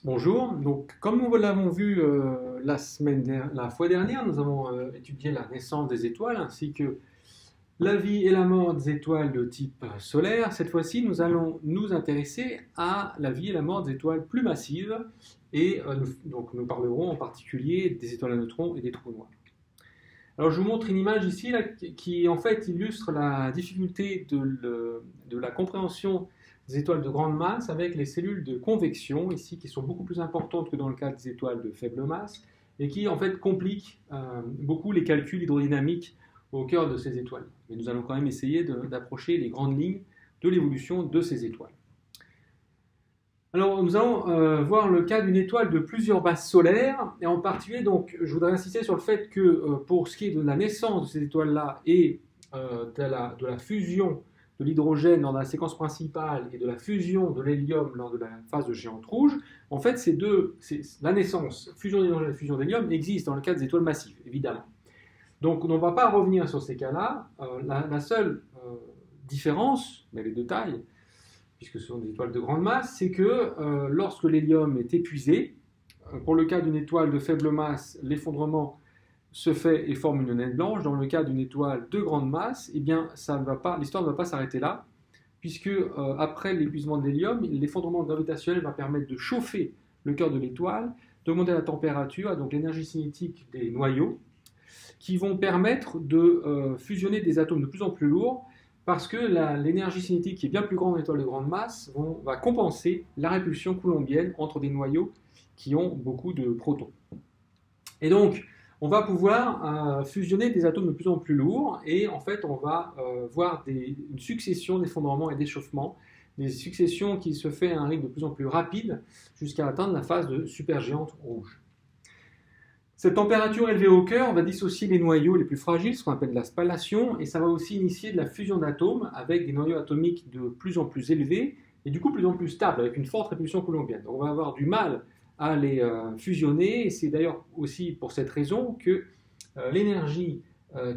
Bonjour, donc comme nous l'avons vu la fois dernière, nous avons étudié la naissance des étoiles ainsi que la vie et la mort des étoiles de type solaire. Cette fois-ci, nous allons nous intéresser à la vie et la mort des étoiles plus massives et donc nous parlerons en particulier des étoiles à neutrons et des trous noirs. Alors je vous montre une image ici là, qui en fait illustre la difficulté de la compréhension des étoiles de grande masse avec les cellules de convection ici qui sont beaucoup plus importantes que dans le cas des étoiles de faible masse et qui en fait compliquent beaucoup les calculs hydrodynamiques au cœur de ces étoiles. Mais nous allons quand même essayer d'approcher les grandes lignes de l'évolution de ces étoiles. Alors, nous allons voir le cas d'une étoile de plusieurs masses solaires, et en particulier, donc, je voudrais insister sur le fait que pour ce qui est de la naissance de ces étoiles-là et de la fusion de l'hydrogène lors de la séquence principale et de la fusion de l'hélium lors de la phase de géante rouge, en fait, la naissance, fusion d'hydrogène et fusion d'hélium existent dans le cas des étoiles massives, évidemment. Donc, on ne va pas revenir sur ces cas-là. La seule différence, mais les deux tailles, puisque ce sont des étoiles de grande masse, c'est que lorsque l'hélium est épuisé, pour le cas d'une étoile de faible masse, l'effondrement se fait et forme une naine blanche. Dans le cas d'une étoile de grande masse, eh bien, l'histoire ne va pas s'arrêter là, puisque après l'épuisement de l'hélium, l'effondrement gravitationnel va permettre de chauffer le cœur de l'étoile, d'augmenter la température, donc l'énergie cinétique des noyaux, qui vont permettre de fusionner des atomes de plus en plus lourds, parce que l'énergie cinétique qui est bien plus grande dans l'étoile de grande masse va compenser la répulsion coulombienne entre des noyaux qui ont beaucoup de protons. Et donc, on va pouvoir fusionner des atomes de plus en plus lourds, et en fait, on va voir une succession d'effondrements et d'échauffements, des successions qui se fait à un rythme de plus en plus rapide, jusqu'à atteindre la phase de supergéante rouge. Cette température élevée au cœur va dissocier les noyaux les plus fragiles, ce qu'on appelle de la spallation, et ça va aussi initier de la fusion d'atomes avec des noyaux atomiques de plus en plus élevés, et du coup plus en plus stables, avec une forte répulsion coulombienne. Donc on va avoir du mal à les fusionner, et c'est d'ailleurs aussi pour cette raison que l'énergie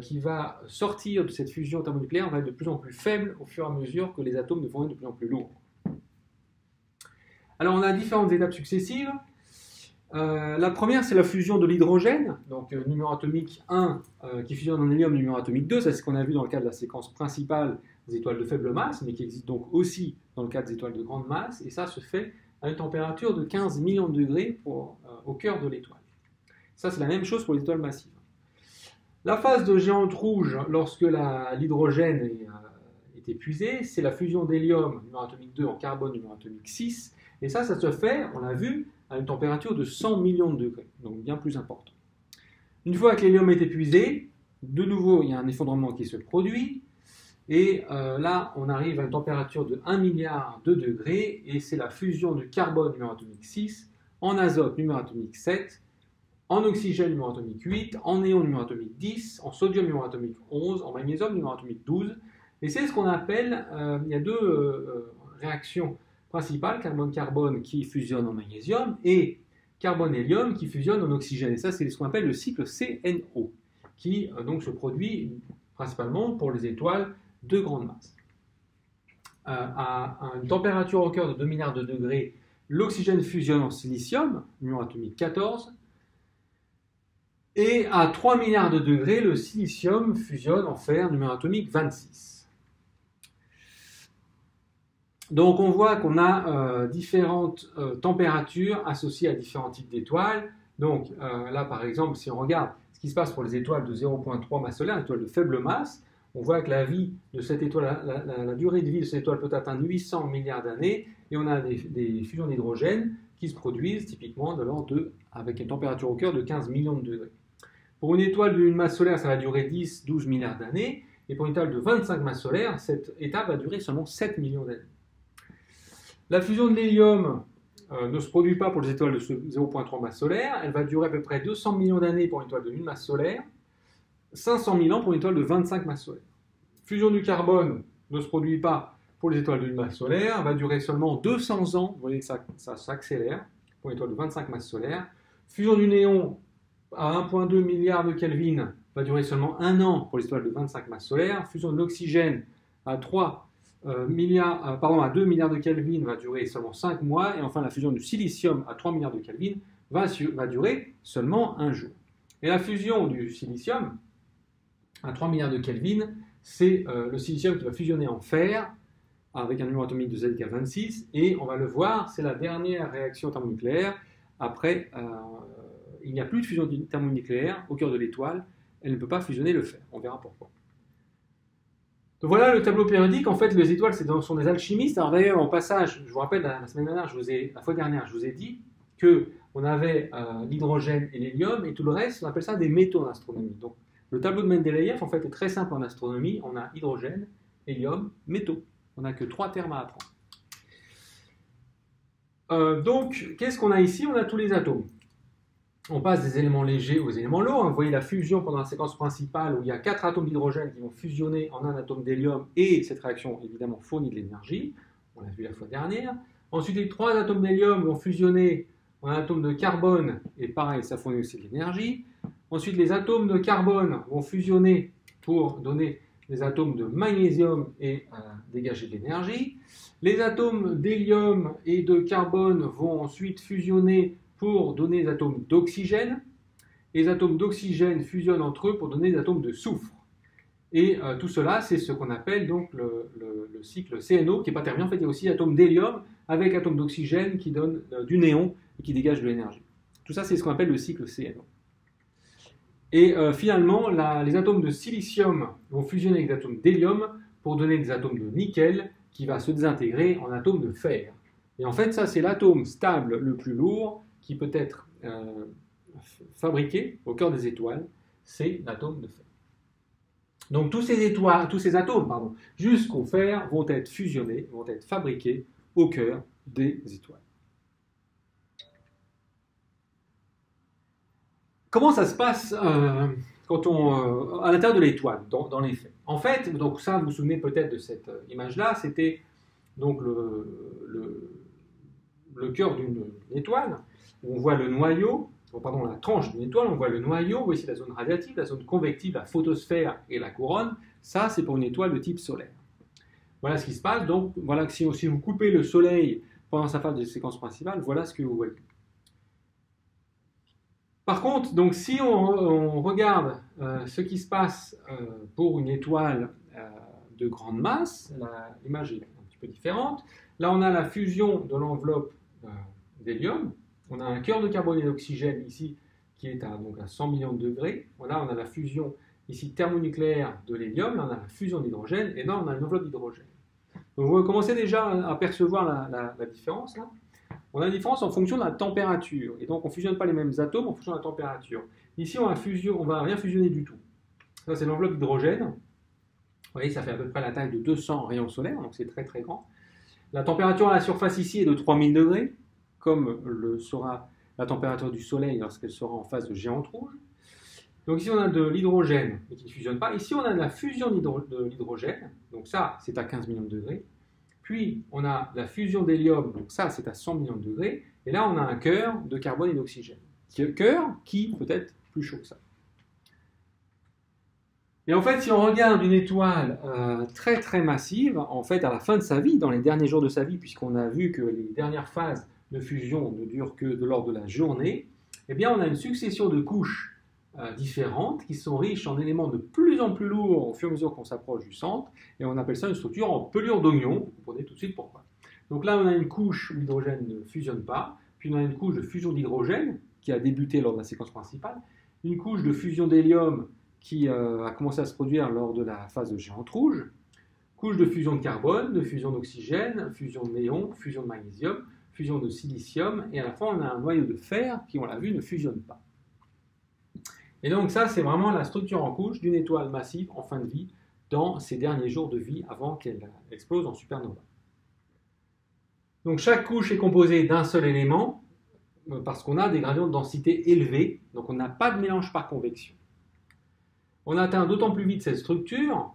qui va sortir de cette fusion thermonucléaire va être de plus en plus faible au fur et à mesure que les atomes vont être de plus en plus lourds. Alors on a différentes étapes successives. La première, c'est la fusion de l'hydrogène, donc numéro atomique 1 qui fusionne en hélium, numéro atomique 2, c'est ce qu'on a vu dans le cas de la séquence principale des étoiles de faible masse, mais qui existe donc aussi dans le cas des étoiles de grande masse, et ça se fait à une température de 15 millions de degrés au cœur de l'étoile. Ça, c'est la même chose pour les étoiles massives. La phase de géante rouge, lorsque l'hydrogène est épuisé, c'est la fusion d'hélium, numéro atomique 2, en carbone, numéro atomique 6, et ça se fait, on l'a vu, à une température de 100 millions de degrés, donc bien plus important. Une fois que l'hélium est épuisé, de nouveau, il y a un effondrement qui se produit, et là, on arrive à une température de 1 milliard de degrés, et c'est la fusion du carbone numéro atomique 6, en azote numéro atomique 7, en oxygène numéro atomique 8, en néon numéro atomique 10, en sodium numéro atomique 11, en magnésium numéro atomique 12, et c'est ce qu'on appelle, il y a deux réactions principale, carbone-carbone qui fusionne en magnésium, et carbone-hélium qui fusionne en oxygène. Et ça, c'est ce qu'on appelle le cycle CNO, qui donc se produit principalement pour les étoiles de grande masse. À une température au cœur de 2 milliards de degrés, l'oxygène fusionne en silicium, numéro atomique 14, et à 3 milliards de degrés, le silicium fusionne en fer, numéro atomique 26. Donc on voit qu'on a différentes températures associées à différents types d'étoiles. Donc là par exemple, si on regarde ce qui se passe pour les étoiles de 0,3 masse solaire, les étoiles de faible masse, on voit que la vie de cette étoile, la durée de vie de cette étoile peut atteindre 800 milliards d'années, et on a des fusions d'hydrogène qui se produisent typiquement de l'ordre avec une température au cœur de 15 millions de degrés. Pour une étoile d'une masse solaire, ça va durer 10-12 milliards d'années, et pour une étoile de 25 masses solaires, cette étape va durer seulement 7 millions d'années. La fusion de l'hélium ne se produit pas pour les étoiles de 0,3 masse solaire. Elle va durer à peu près 200 millions d'années pour une étoile de 1 masse solaire, 500 000 ans pour une étoile de 25 masses solaires. Fusion du carbone ne se produit pas pour les étoiles de 1 masse solaire. Elle va durer seulement 200 ans. Vous voyez que ça s'accélère pour une étoile de 25 masses solaires. Fusion du néon à 1,2 milliard de Kelvin va durer seulement 1 an pour les étoiles de 25 masses solaires. Fusion de l'oxygène à 3 à 2 milliards de Kelvin va durer seulement 5 mois, et enfin la fusion du silicium à 3 milliards de Kelvin va durer seulement 1 jour. Et la fusion du silicium à 3 milliards de Kelvin, c'est le silicium qui va fusionner en fer avec un numéro atomique de ZK26, et on va le voir, c'est la dernière réaction thermonucléaire. Après, il n'y a plus de fusion thermonucléaire au cœur de l'étoile, elle ne peut pas fusionner le fer, on verra pourquoi. Donc voilà le tableau périodique. En fait, les étoiles sont des alchimistes. Alors d'ailleurs, en passage, je vous rappelle, la fois dernière, je vous ai dit qu'on avait l'hydrogène et l'hélium, et tout le reste, on appelle ça des métaux en astronomie. Donc le tableau de Mendeleïev, en fait, est très simple en astronomie. On a hydrogène, hélium, métaux. On n'a que 3 termes à apprendre. Donc, qu'est-ce qu'on a ici? On a tous les atomes. On passe des éléments légers aux éléments lourds. Vous voyez la fusion pendant la séquence principale où il y a 4 atomes d'hydrogène qui vont fusionner en un atome d'hélium, et cette réaction évidemment fournit de l'énergie. On l'a vu la fois dernière. Ensuite, les 3 atomes d'hélium vont fusionner en un atome de carbone, et pareil, ça fournit aussi de l'énergie. Ensuite, les atomes de carbone vont fusionner pour donner des atomes de magnésium et dégager de l'énergie. Les atomes d'hélium et de carbone vont ensuite fusionner pour donner des atomes d'oxygène. Les atomes d'oxygène fusionnent entre eux pour donner des atomes de soufre. Et tout cela, c'est ce qu'on appelle donc le cycle CNO, qui n'est pas terminé. En fait, il y a aussi atomes d'hélium avec atomes d'oxygène qui donnent du néon et qui dégagent de l'énergie. Tout ça, c'est ce qu'on appelle le cycle CNO. Et finalement, les atomes de silicium vont fusionner avec des atomes d'hélium pour donner des atomes de nickel qui va se désintégrer en atomes de fer. Et en fait, ça, c'est l'atome stable le plus lourd qui peut être fabriqué au cœur des étoiles, c'est l'atome de fer. Donc tous ces atomes, jusqu'au fer, vont être fusionnés, vont être fabriqués au cœur des étoiles. Comment ça se passe quand à l'intérieur de l'étoile, dans les faits? En fait, donc ça, vous vous souvenez peut-être de cette image-là, c'était donc le cœur d'une étoile, où on voit le noyau, la tranche d'une étoile, on voit le noyau, vous voyez ici la zone radiative, la zone convective, la photosphère et la couronne. Ça, c'est pour une étoile de type solaire. Voilà ce qui se passe. Donc, voilà que si vous coupez le Soleil pendant sa phase de séquence principale, voilà ce que vous voyez. Par contre, donc, si on regarde ce qui se passe pour une étoile de grande masse, l'image est un petit peu différente. Là, on a la fusion de l'enveloppe d'hélium. On a un cœur de carbone et d'oxygène ici qui est à 100 millions de degrés. Là, on a la fusion ici thermonucléaire de l'hélium. Là, on a la fusion d'hydrogène. Et là, on a une enveloppe d'hydrogène. Donc, vous commencez déjà à percevoir la différence. Là. On a une différence en fonction de la température. Et donc, on ne fusionne pas les mêmes atomes en fonction de la température. Ici, on va rien fusionner du tout. Ça, c'est l'enveloppe d'hydrogène. Vous voyez, ça fait à peu près la taille de 200 rayons solaires. Donc, c'est très, très grand. La température à la surface ici est de 3000 degrés. Comme le sera la température du Soleil lorsqu'elle sera en phase de géante rouge. Donc ici, on a de l'hydrogène, mais qui ne fusionne pas. Ici, on a de la fusion de l'hydrogène. Donc ça, c'est à 15 millions de degrés. Puis, on a la fusion d'hélium. Donc ça, c'est à 100 millions de degrés. Et là, on a un cœur de carbone et d'oxygène. Cœur qui peut être plus chaud que ça. Et en fait, si on regarde une étoile très, très massive, en fait, à la fin de sa vie, dans les derniers jours de sa vie, puisqu'on a vu que les dernières phases de fusion ne dure que de l'ordre de la journée, eh bien on a une succession de couches différentes qui sont riches en éléments de plus en plus lourds au fur et à mesure qu'on s'approche du centre, et on appelle ça une structure en pelure d'oignon. Vous comprenez tout de suite pourquoi. Donc là, on a une couche où l'hydrogène ne fusionne pas, puis on a une couche de fusion d'hydrogène qui a débuté lors de la séquence principale, une couche de fusion d'hélium qui a commencé à se produire lors de la phase de géante rouge, couche de fusion de carbone, de fusion d'oxygène, fusion de néon, fusion de magnésium, fusion de silicium, et à la fin, on a un noyau de fer qui, on l'a vu, ne fusionne pas. Et donc ça, c'est vraiment la structure en couche d'une étoile massive en fin de vie, dans ses derniers jours de vie avant qu'elle explose en supernova. Donc chaque couche est composée d'un seul élément, parce qu'on a des gradients de densité élevés, donc on n'a pas de mélange par convection. On atteint d'autant plus vite cette structure,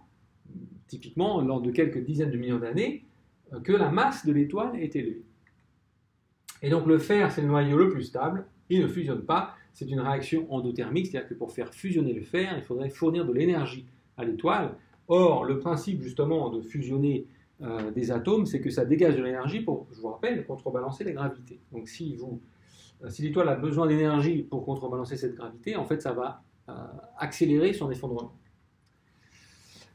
typiquement lors de quelques dizaines de millions d'années, que la masse de l'étoile est élevée. Et donc le fer, c'est le noyau le plus stable, il ne fusionne pas, c'est une réaction endothermique, c'est-à-dire que pour faire fusionner le fer, il faudrait fournir de l'énergie à l'étoile. Or, le principe justement de fusionner des atomes, c'est que ça dégage de l'énergie pour, je vous rappelle, contrebalancer les gravités. Donc si l'étoile a besoin d'énergie pour contrebalancer cette gravité, en fait, ça va accélérer son effondrement.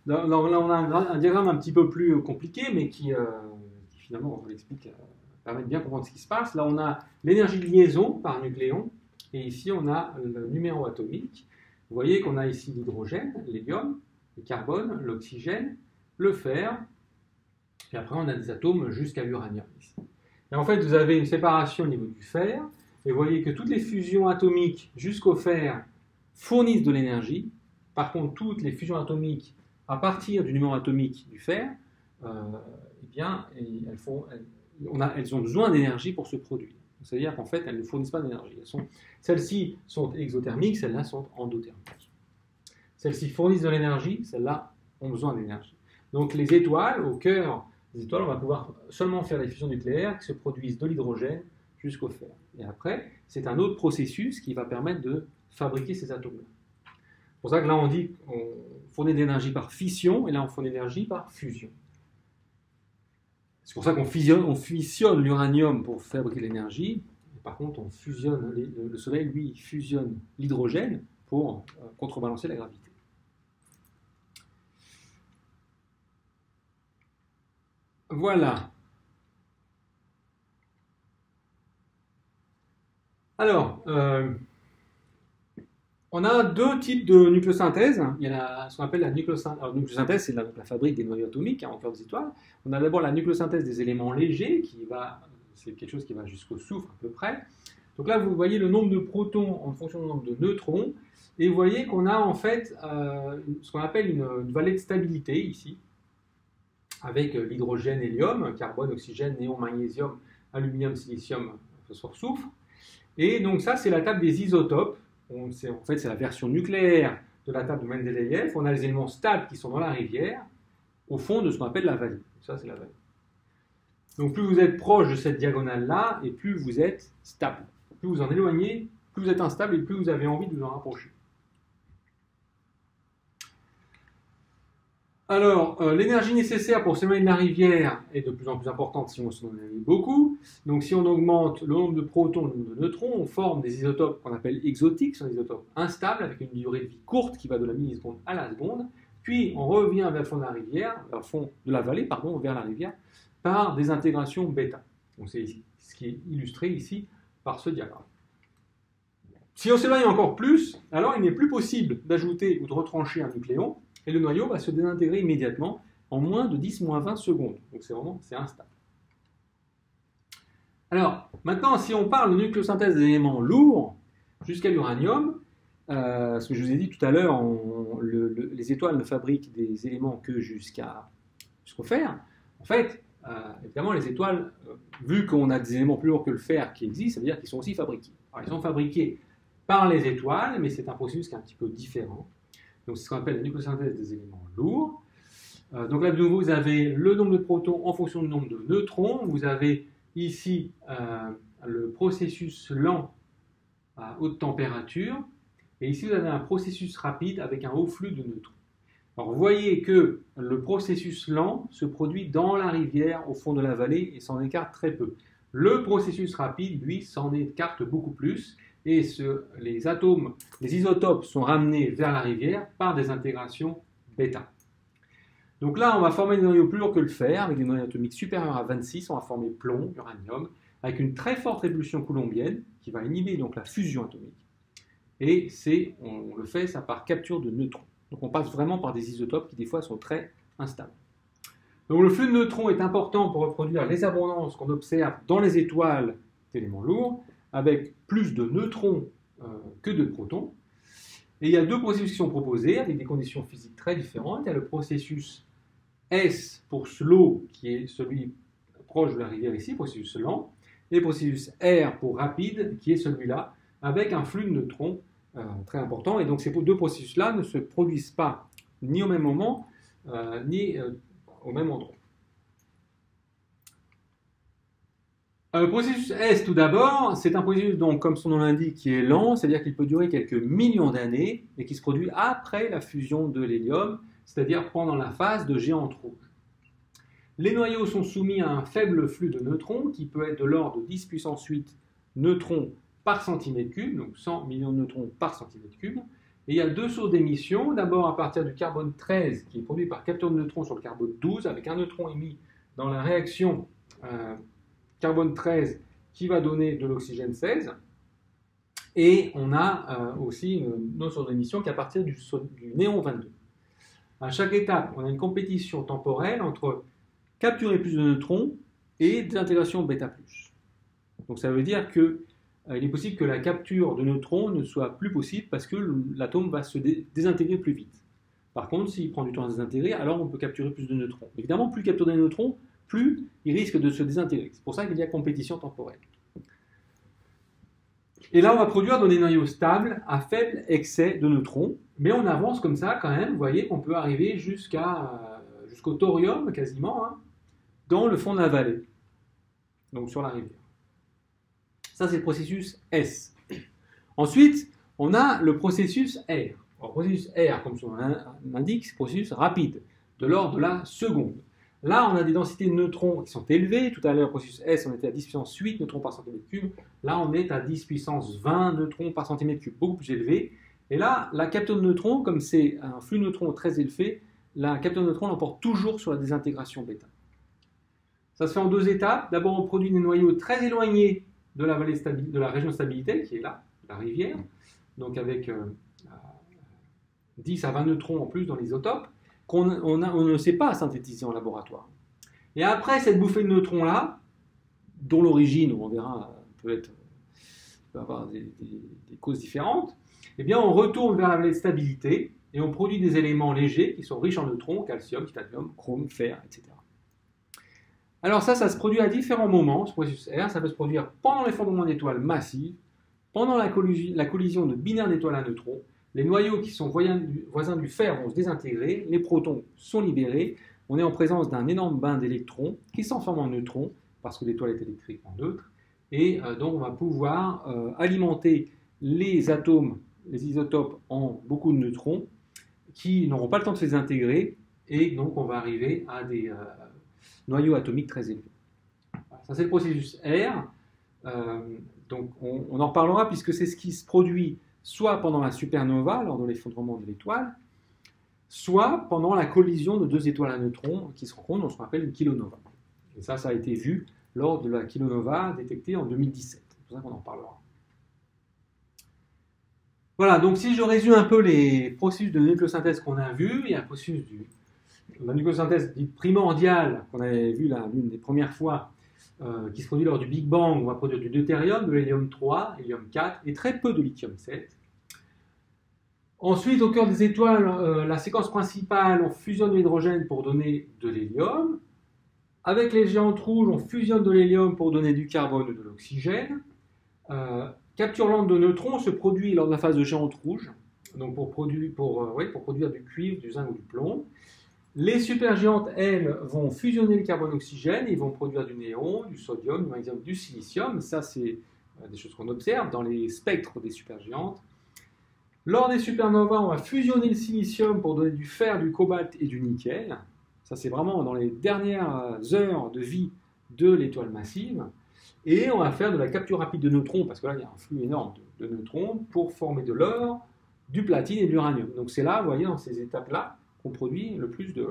Là, on a un diagramme un petit peu plus compliqué, mais qui finalement, on vous l'explique, permet de bien comprendre ce qui se passe. Là, on a l'énergie de liaison par nucléon, et ici, on a le numéro atomique. Vous voyez qu'on a ici l'hydrogène, l'hélium, le carbone, l'oxygène, le fer, et après, on a des atomes jusqu'à l'uranium ici. Et en fait, vous avez une séparation au niveau du fer, et vous voyez que toutes les fusions atomiques jusqu'au fer fournissent de l'énergie. Par contre, toutes les fusions atomiques à partir du numéro atomique du fer, eh bien, elles ont besoin d'énergie pour se produire. C'est-à-dire qu'en fait, elles ne fournissent pas d'énergie. Celles-ci sont exothermiques, celles-là sont endothermiques. Celles-ci fournissent de l'énergie, celles-là ont besoin d'énergie. Donc les étoiles, au cœur des étoiles, on va pouvoir seulement faire des fusions nucléaires qui se produisent de l'hydrogène jusqu'au fer. Et après, c'est un autre processus qui va permettre de fabriquer ces atomes-là. C'est pour ça que là, on dit qu'on fournit de l'énergie par fission, et là, on fournit de l'énergie par fusion. C'est pour ça qu'on fissionne l'uranium pour fabriquer l'énergie. Par contre, on fusionne, le Soleil, lui, fusionne l'hydrogène pour contrebalancer la gravité. Voilà. Alors, on a deux types de nucléosynthèse. Il y a ce qu'on appelle la nucléosynthèse. Alors, nucléosynthèse, c'est la fabrique des noyaux atomiques au cœur des étoiles. On a d'abord la nucléosynthèse des éléments légers, c'est quelque chose qui va jusqu'au soufre à peu près. Donc là, vous voyez le nombre de protons en fonction du nombre de neutrons. Et vous voyez qu'on a en fait ce qu'on appelle une vallée de stabilité ici, avec l'hydrogène, hélium, carbone, oxygène, néon, magnésium, aluminium, silicium, phosphore, soufre. Et donc ça, c'est la table des isotopes. En fait, c'est la version nucléaire de la table de Mendeleïev. On a les éléments stables qui sont dans la rivière, au fond de ce qu'on appelle la vallée. Ça, c'est la vallée. Donc plus vous êtes proche de cette diagonale-là, et plus vous êtes stable. Plus vous en éloignez, plus vous êtes instable, et plus vous avez envie de vous en rapprocher. Alors, l'énergie nécessaire pour s'éloigner de la rivière est de plus en plus importante si on s'en éloigne beaucoup. Donc, si on augmente le nombre de protons, le nombre de neutrons, on forme des isotopes qu'on appelle exotiques, ce sont des isotopes instables avec une durée de vie courte qui va de la milliseconde à la seconde. Puis, on revient vers le fond de la rivière, vers le fond de la vallée, pardon, vers la rivière, par des intégrations bêta. Donc, c'est ce qui est illustré ici par ce diagramme. Si on s'éloigne encore plus, alors il n'est plus possible d'ajouter ou de retrancher un nucléon, et le noyau va se désintégrer immédiatement en moins de 10-20 secondes. Donc c'est instable. Alors, maintenant, si on parle de nucléosynthèse des éléments lourds jusqu'à l'uranium, ce que je vous ai dit tout à l'heure, les étoiles ne fabriquent des éléments que jusqu'au fer. En fait, évidemment, les étoiles, vu qu'on a des éléments plus lourds que le fer qui existent, ça veut dire qu'ils sont aussi fabriqués. Alors, ils sont fabriqués par les étoiles, mais c'est un processus qui est un petit peu différent. Donc, c'est ce qu'on appelle la nucléosynthèse des éléments lourds. Donc là, de nouveau, vous avez le nombre de protons en fonction du nombre de neutrons. Vous avez ici le processus lent à haute température. Et ici, vous avez un processus rapide avec un haut flux de neutrons. Alors, vous voyez que le processus lent se produit dans la rivière, au fond de la vallée, et s'en écarte très peu. Le processus rapide, lui, s'en écarte beaucoup plus. Et les isotopes sont ramenés vers la rivière par des intégrations bêta. Donc là, on va former des noyaux plus lourds que le fer, avec des noyaux atomiques supérieurs à 26, on va former plomb, uranium, avec une très forte répulsion coulombienne, qui va inhiber donc la fusion atomique. Et on le fait ça par capture de neutrons. Donc on passe vraiment par des isotopes qui des fois sont très instables. Donc le flux de neutrons est important pour reproduire les abondances qu'on observe dans les étoiles d'éléments lourds, avec plus de neutrons que de protons. Et il y a deux processus qui sont proposés, avec des conditions physiques très différentes. Il y a le processus S pour slow, qui est celui proche de la rivière ici, processus lent, et le processus R pour rapide, qui est celui-là, avec un flux de neutrons très important. Et donc ces deux processus-là ne se produisent pas ni au même moment, ni au même endroit. Le processus S, tout d'abord, c'est un processus, donc, comme son nom l'indique, qui est lent, c'est-à-dire qu'il peut durer quelques millions d'années et qui se produit après la fusion de l'hélium, c'est-à-dire pendant la phase de géante rouge. Les noyaux sont soumis à un faible flux de neutrons qui peut être de l'ordre de 10 puissance 8 neutrons par centimètre cube, donc 100 millions de neutrons par centimètre cube. Et il y a deux sources d'émission, d'abord à partir du carbone 13 qui est produit par capture de neutrons sur le carbone 12 avec un neutron émis dans la réaction carbone 13 qui va donner de l'oxygène 16. Et on a aussi une autre source d'émission qui est à partir du néon 22. À chaque étape, on a une compétition temporelle entre capturer plus de neutrons et désintégration bêta+. Donc ça veut dire qu'il est possible que la capture de neutrons ne soit plus possible parce que l'atome va se désintégrer plus vite. Par contre, s'il prend du temps à se désintégrer, alors on peut capturer plus de neutrons. Évidemment, plus capturer des neutrons, plus il risque de se désintégrer. C'est pour ça qu'il y a compétition temporelle. Et là, on va produire des noyaux stables à faible excès de neutrons, mais on avance comme ça quand même. Vous voyez qu'on peut arriver jusqu'au thorium quasiment, hein, dans le fond de la vallée, donc sur la rivière. Ça, c'est le processus S. Ensuite, on a le processus R. Alors, le processus R, comme son nom l'indique, c'est un processus rapide, de l'ordre de la seconde. Là, on a des densités de neutrons qui sont élevées. Tout à l'heure, le processus S, on était à 10 puissance 8 neutrons par centimètre cube. Là, on est à 10 puissance 20 neutrons par centimètre cube, beaucoup plus élevé. Et là, la capture de neutrons, comme c'est un flux de neutrons très élevé, la capture de neutrons l'emporte toujours sur la désintégration bêta. Ça se fait en deux étapes. D'abord, on produit des noyaux très éloignés de la région de stabilité, qui est là, la rivière, donc avec 10 à 20 neutrons en plus dans l'isotope, qu'on ne sait pas synthétiser en laboratoire. Et après cette bouffée de neutrons-là, dont l'origine, on verra, peut avoir des causes différentes, eh bien on retourne vers la vallée de stabilité et on produit des éléments légers qui sont riches en neutrons, calcium, titanium, chrome, fer, etc. Alors ça se produit à différents moments, ce processus R. Ça peut se produire pendant l'effondrement d'étoiles massives, pendant la collision de binaires d'étoiles à neutrons. Les noyaux qui sont voisins du fer vont se désintégrer, les protons sont libérés, on est en présence d'un énorme bain d'électrons qui s'enforment en neutrons, parce que l'étoile est électriquement neutre, et donc on va pouvoir alimenter les atomes, les isotopes en beaucoup de neutrons, qui n'auront pas le temps de se désintégrer, et donc on va arriver à des noyaux atomiques très élevés. Voilà, ça c'est le processus R, donc on en reparlera puisque c'est ce qui se produit soit pendant la supernova, lors de l'effondrement de l'étoile, soit pendant la collision de deux étoiles à neutrons qui se rencontrent dans ce qu'on appelle une kilonova. Et ça a été vu lors de la kilonova détectée en 2017. C'est pour ça qu'on en parlera. Voilà, donc si je résume un peu les processus de nucléosynthèse qu'on a vus, il y a un processus la nucléosynthèse dite primordiale, qu'on avait vu l'une des premières fois, qui se produit lors du Big Bang. On va produire du deutérium, de l'hélium 3, hélium 4 et très peu de lithium 7. Ensuite, au cœur des étoiles, la séquence principale, on fusionne l'hydrogène pour donner de l'hélium. Avec les géantes rouges, on fusionne de l'hélium pour donner du carbone ou de l'oxygène. Capture lente de neutrons se produit lors de la phase de géante rouge, donc pour produire du cuivre, du zinc ou du plomb. Les supergéantes, elles, vont fusionner le carbone-oxygène, ils vont produire du néon, du sodium, du magnésium, du silicium. Ça, c'est des choses qu'on observe dans les spectres des supergéantes. Lors des supernovas, on va fusionner le silicium pour donner du fer, du cobalt et du nickel. Ça, c'est vraiment dans les dernières heures de vie de l'étoile massive. Et on va faire de la capture rapide de neutrons, parce que là, il y a un flux énorme de neutrons, pour former de l'or, du platine et de l'uranium. Donc c'est là, vous voyez, dans ces étapes-là, qu'on produit le plus de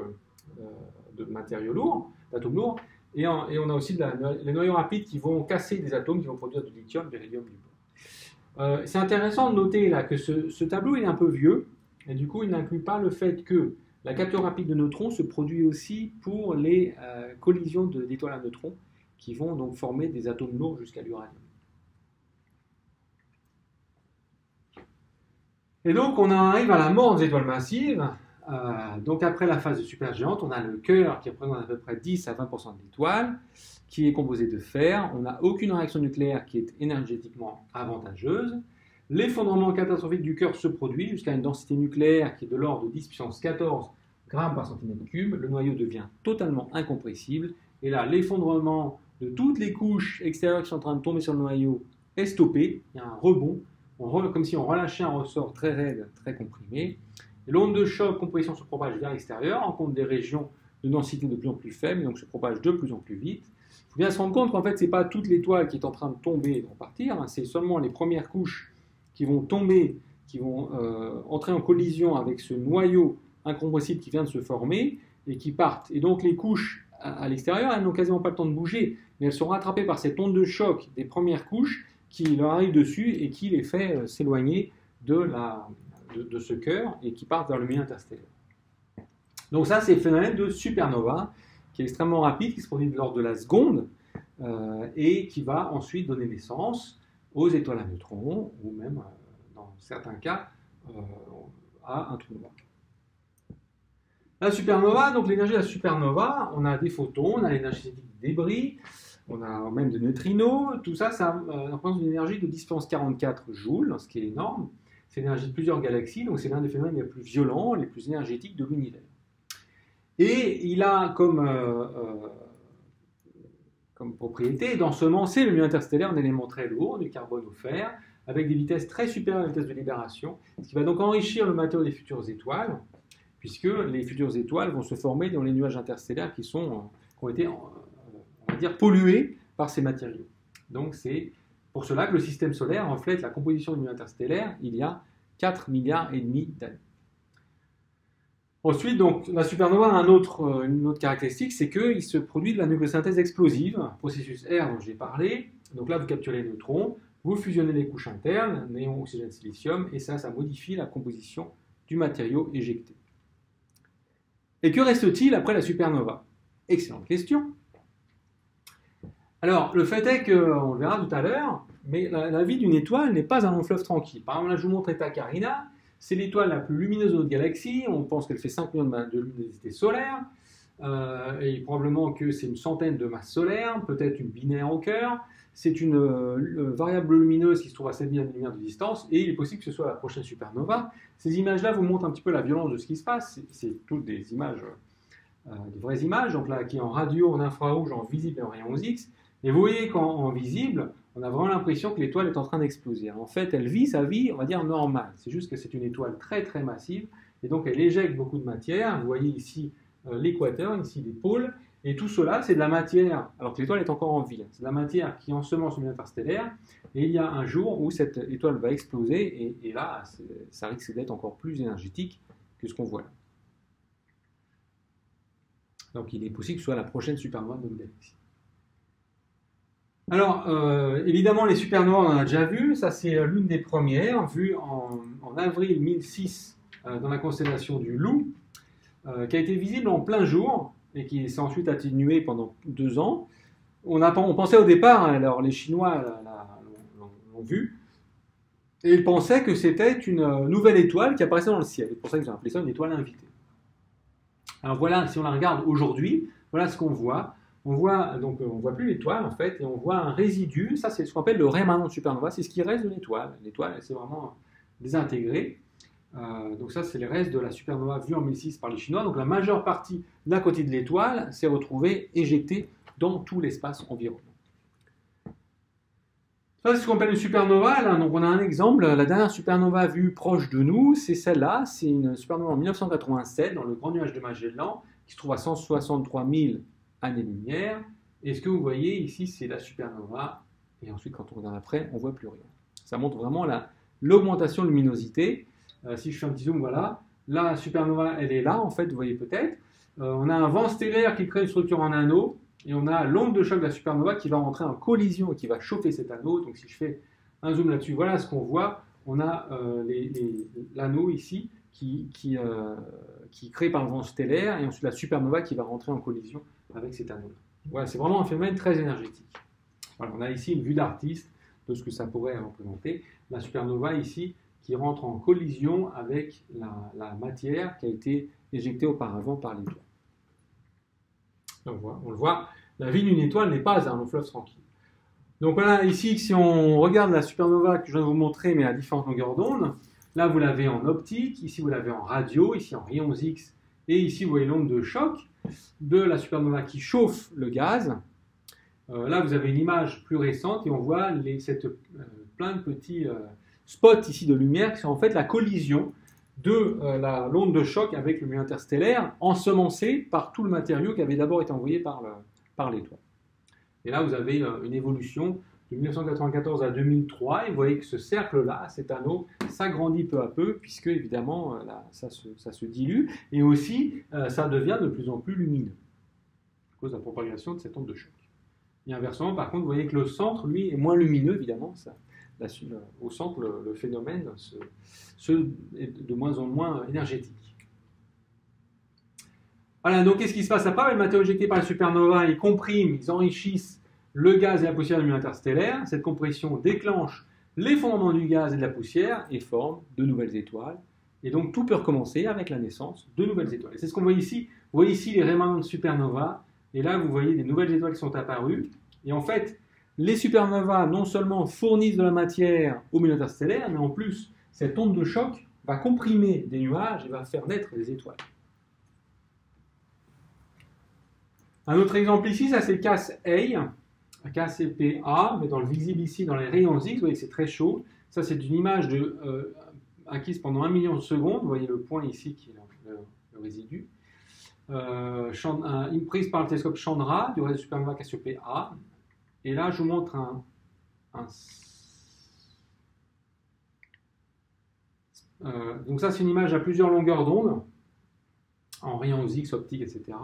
matériaux lourds, d'atomes lourds, et on a aussi les noyaux rapides qui vont casser des atomes, qui vont produire du lithium, du hélium, du plomb. C'est intéressant de noter là que ce tableau il est un peu vieux, et du coup il n'inclut pas le fait que la capture rapide de neutrons se produit aussi pour les collisions d'étoiles à neutrons, qui vont donc former des atomes lourds jusqu'à l'uranium. Et donc on arrive à la mort des étoiles massives. Donc après la phase de supergéante, on a le cœur qui représente à peu près 10 à 20% de l'étoile, qui est composé de fer. On n'a aucune réaction nucléaire qui est énergétiquement avantageuse. L'effondrement catastrophique du cœur se produit jusqu'à une densité nucléaire qui est de l'ordre de 10 puissance 14 grammes par centimètre cube. Le noyau devient totalement incompressible. Et là, l'effondrement de toutes les couches extérieures qui sont en train de tomber sur le noyau est stoppé. Il y a un rebond, comme si on relâchait un ressort très raide, très comprimé. L'onde de choc, compression se propage vers l'extérieur, rencontre des régions de densité de plus en plus faible, donc se propage de plus en plus vite. Il faut bien se rendre compte qu'en fait, ce n'est pas toute l'étoile qui est en train de tomber et de repartir, hein, c'est seulement les premières couches qui vont tomber, qui vont entrer en collision avec ce noyau incompressible qui vient de se former et qui partent. Et donc les couches à l'extérieur, elles n'ont quasiment pas le temps de bouger, mais elles sont rattrapées par cette onde de choc des premières couches qui leur arrive dessus et qui les fait s'éloigner de ce cœur et qui partent vers le milieu interstellaire. Donc ça, c'est le phénomène de supernova, qui est extrêmement rapide, qui se produit lors de la seconde, et qui va ensuite donner naissance aux étoiles à neutrons, ou même, dans certains cas, à un trou noir. La supernova, donc l'énergie de la supernova, on a des photons, on a l'énergie cinétique des débris, on a même des neutrinos, tout ça, ça représente une énergie de 10 puissance 44 joules, ce qui est énorme. C'est l'énergie de plusieurs galaxies, donc c'est l'un des phénomènes les plus violents, les plus énergétiques de l'univers. Et il a comme propriété d'ensemencer le milieu interstellaire en éléments très lourds, du carbone au fer, avec des vitesses très supérieures à la vitesse de libération, ce qui va donc enrichir le matériau des futures étoiles, puisque les futures étoiles vont se former dans les nuages interstellaires qui ont été, on va dire, pollués par ces matériaux. Donc c'est pour cela que le système solaire reflète la composition du milieu interstellaire il y a 4,5 milliards d'années. Ensuite, donc, la supernova a une autre caractéristique, c'est qu'il se produit de la nucléosynthèse explosive, processus R dont j'ai parlé. Donc là, vous capturez les neutrons, vous fusionnez les couches internes, néon, oxygène, silicium, et ça modifie la composition du matériau éjecté. Et que reste-t-il après la supernova? Excellente question. Alors, le fait est qu'on le verra tout à l'heure, mais la vie d'une étoile n'est pas un long fleuve tranquille. Par exemple, là, je vous montre Eta Carina. C'est l'étoile la plus lumineuse de notre galaxie. On pense qu'elle fait 5 millions de luminosité solaire. Et probablement que c'est une centaine de masses solaires, peut-être une binaire au cœur. C'est une variable lumineuse qui se trouve à 7 millions de lumières de distance. Et il est possible que ce soit la prochaine supernova. Ces images-là vous montrent un petit peu la violence de ce qui se passe. C'est toutes des images, des vraies images. Donc là, qui est en radio, en infrarouge, en visible et en rayons X. Et vous voyez qu'en visible, on a vraiment l'impression que l'étoile est en train d'exploser. En fait, elle vit sa vie, on va dire, normale. C'est juste que c'est une étoile très très massive, et donc elle éjecte beaucoup de matière. Vous voyez ici l'équateur, ici les pôles, et tout cela, c'est de la matière, alors que l'étoile est encore en vie. C'est de la matière qui ensemence le milieu interstellaire, et il y a un jour où cette étoile va exploser, et là, ça risque d'être encore plus énergétique que ce qu'on voit là. Donc il est possible que ce soit la prochaine supernova de notre galaxie. Alors, évidemment, les supernovas, on en a déjà vu. Ça, c'est l'une des premières, vue en avril 1006 dans la constellation du Loup, qui a été visible en plein jour et qui s'est ensuite atténuée pendant 2 ans. On pensait au départ, alors les Chinois l'ont vue, et ils pensaient que c'était une nouvelle étoile qui apparaissait dans le ciel. C'est pour ça qu'ils ont appelé ça une étoile invitée. Alors voilà, si on la regarde aujourd'hui, voilà ce qu'on voit. On voit plus l'étoile en fait, et on voit un résidu. Ça, c'est ce qu'on appelle le rémanent de supernova. C'est ce qui reste de l'étoile. L'étoile, elle s'est vraiment désintégrée. Donc ça, c'est les restes de la supernova vue en 1006 par les Chinois. Donc la majeure partie d'un côté de l'étoile s'est retrouvée éjectée dans tout l'espace environnant. Ça, c'est ce qu'on appelle une supernova. Là, donc on a un exemple. La dernière supernova vue proche de nous, c'est celle-là. C'est une supernova en 1987 dans le Grand Nuage de Magellan, qui se trouve à 163 000 années-lumière. Et ce que vous voyez ici, c'est la supernova. Et ensuite, quand on regarde après, on ne voit plus rien. Ça montre vraiment l'augmentation de luminosité. Si je fais un petit zoom, voilà. La supernova, elle est là, en fait, vous voyez peut-être. On a un vent stellaire qui crée une structure en anneau. Et on a l'onde de choc de la supernova qui va rentrer en collision et qui va chauffer cet anneau. Donc si je fais un zoom là-dessus, voilà ce qu'on voit. On a l'anneau ici qui crée par le vent stellaire, et ensuite la supernova qui va rentrer en collision avec cet anneau-là. Voilà, c'est vraiment un phénomène très énergétique. Voilà, on a ici une vue d'artiste de ce que ça pourrait représenter. La supernova ici qui rentre en collision avec la matière qui a été éjectée auparavant par l'étoile. Donc voilà, on le voit, la vie d'une étoile n'est pas un long fleuve tranquille. Donc voilà, ici, si on regarde la supernova que je viens de vous montrer, mais à différentes longueurs d'onde, là vous l'avez en optique, ici vous l'avez en radio, ici en rayons X, et ici vous voyez l'onde de choc de la supernova qui chauffe le gaz. Là vous avez une image plus récente et on voit plein de petits spots ici de lumière qui sont en fait la collision de l'onde de choc avec le milieu interstellaire, ensemencé par tout le matériau qui avait d'abord été envoyé par l'étoile. Et là, vous avez une évolution de 1994 à 2003, et vous voyez que ce cercle-là, cet anneau, s'agrandit peu à peu, puisque évidemment, là, ça se dilue, et aussi, ça devient de plus en plus lumineux, à cause de la propagation de cette onde de choc. Et inversement, par contre, vous voyez que le centre, lui, est moins lumineux, évidemment. Au centre, le phénomène est de moins en moins énergétique. Voilà, donc qu'est-ce qui se passe après? Le matériau éjecté par la supernova, ils compriment, ils enrichissent le gaz et la poussière du milieu interstellaire. Cette compression déclenche l'effondrement du gaz et de la poussière et forme de nouvelles étoiles. Et donc tout peut recommencer avec la naissance de nouvelles étoiles. C'est ce qu'on voit ici. Vous voyez ici les rémanents de supernova. Et là, vous voyez des nouvelles étoiles qui sont apparues. Et en fait, les supernovas, non seulement fournissent de la matière au milieu interstellaire, mais en plus, cette onde de choc va comprimer des nuages et va faire naître des étoiles. Un autre exemple ici, ça c'est Cas-A, KCPA, mais dans le visible ici, dans les rayons X, vous voyez que c'est très chaud. Ça, c'est une image acquise pendant 1 million de secondes. Vous voyez le point ici qui est le résidu. Une prise par le télescope Chandra du réseau supernova Cassiopée-A. Et là, je vous montre donc ça, c'est une image à plusieurs longueurs d'onde, en rayons X, optiques, etc.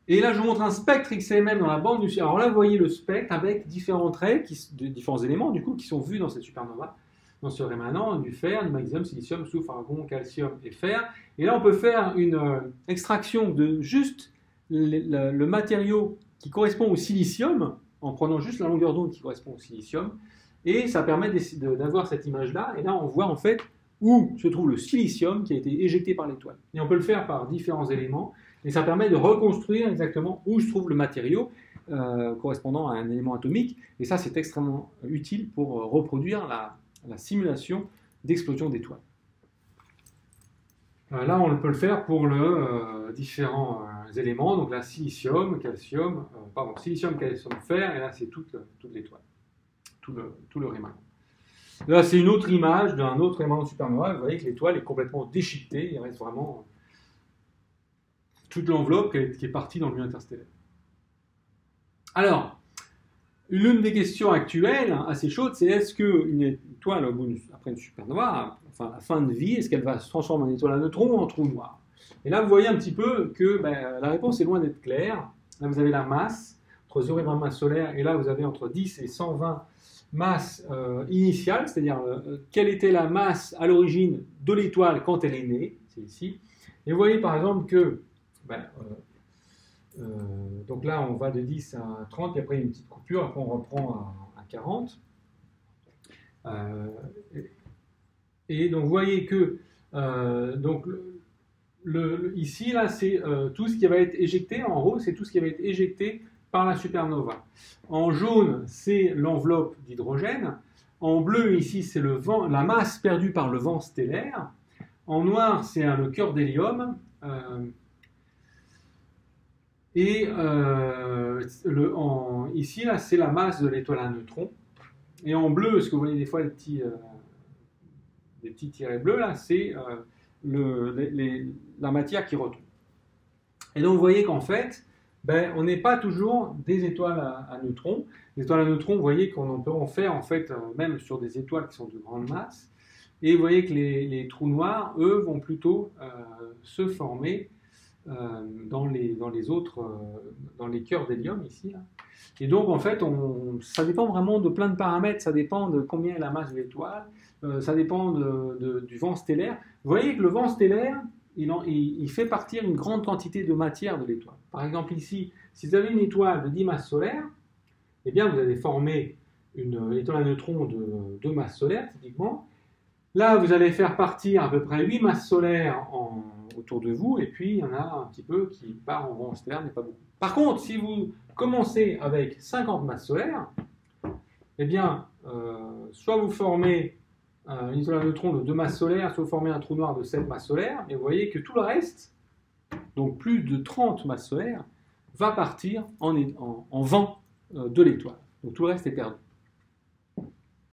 Et là, je vous montre un spectre XMM dans la bande du ciel. Alors là, vous voyez le spectre avec différents traits, différents éléments, du coup, qui sont vus dans cette supernova, dans ce rémanent, du fer, du magnésium, silicium, soufre, argon, calcium et fer. Et là, on peut faire une extraction de juste le matériau qui correspond au silicium, en prenant juste la longueur d'onde qui correspond au silicium. Et ça permet d'avoir cette image-là. Et là, on voit en fait où se trouve le silicium qui a été éjecté par l'étoile. Et on peut le faire par différents éléments. Et ça permet de reconstruire exactement où se trouve le matériau correspondant à un élément atomique. Et ça, c'est extrêmement utile pour reproduire la simulation d'explosion d'étoiles. Là, on peut le faire pour différents éléments. Donc là, silicium, calcium, silicium, calcium, fer. Et là, c'est toute l'étoile, tout le rémanent. Là, c'est une autre image d'un autre rémanent de supernova. Vous voyez que l'étoile est complètement déchiquetée. Il reste vraiment toute l'enveloppe qui est partie dans le milieu interstellaire. Alors, l'une des questions actuelles, assez chaudes, c'est est-ce qu'une étoile, après une supernova, enfin la fin de vie, est-ce qu'elle va se transformer en étoile à neutrons ou en trou noir? Et là, vous voyez un petit peu que la réponse est loin d'être claire. Là, vous avez la masse, entre 0 et 20 masses solaires, et là, vous avez entre 10 et 120 masses initiales, c'est-à-dire quelle était la masse à l'origine de l'étoile quand elle est née, c'est ici. Et vous voyez par exemple que donc là, on va de 10 à 30, puis après il y a une petite coupure, après on reprend à 40. Et donc vous voyez que donc, ici, là, c'est tout ce qui va être éjecté, en rose, c'est tout ce qui va être éjecté par la supernova. En jaune, c'est l'enveloppe d'hydrogène. En bleu, ici, c'est la masse perdue par le vent stellaire. En noir, c'est le cœur d'hélium. Ici, là, c'est la masse de l'étoile à neutrons. Et en bleu, ce que vous voyez des fois, des petits tirets bleus, là, c'est la matière qui retombe. Et donc, vous voyez qu'en fait, on n'est pas toujours des étoiles à neutrons. Les étoiles à neutrons, vous voyez qu'on peut en faire, en fait, même sur des étoiles qui sont de grande masse. Et vous voyez que les trous noirs, eux, vont plutôt se former dans les cœurs d'hélium ici. Là. Et donc en fait, ça dépend vraiment de plein de paramètres, ça dépend de combien est la masse de l'étoile, ça dépend du vent stellaire. Vous voyez que le vent stellaire, il fait partir une grande quantité de matière de l'étoile. Par exemple ici, si vous avez une étoile de 10 masses solaires, eh bien vous allez former une étoile à neutrons de 2 masses solaires typiquement. Là, vous allez faire partir à peu près 8 masses solaires autour de vous, et puis il y en a un petit peu qui part en vent stellaire, mais pas beaucoup. Par contre, si vous commencez avec 50 masses solaires, eh bien, soit vous formez une étoile à neutrons de 2 masses solaires, soit vous formez un trou noir de 7 masses solaires, et vous voyez que tout le reste, donc plus de 30 masses solaires, va partir en vent de l'étoile. Donc tout le reste est perdu.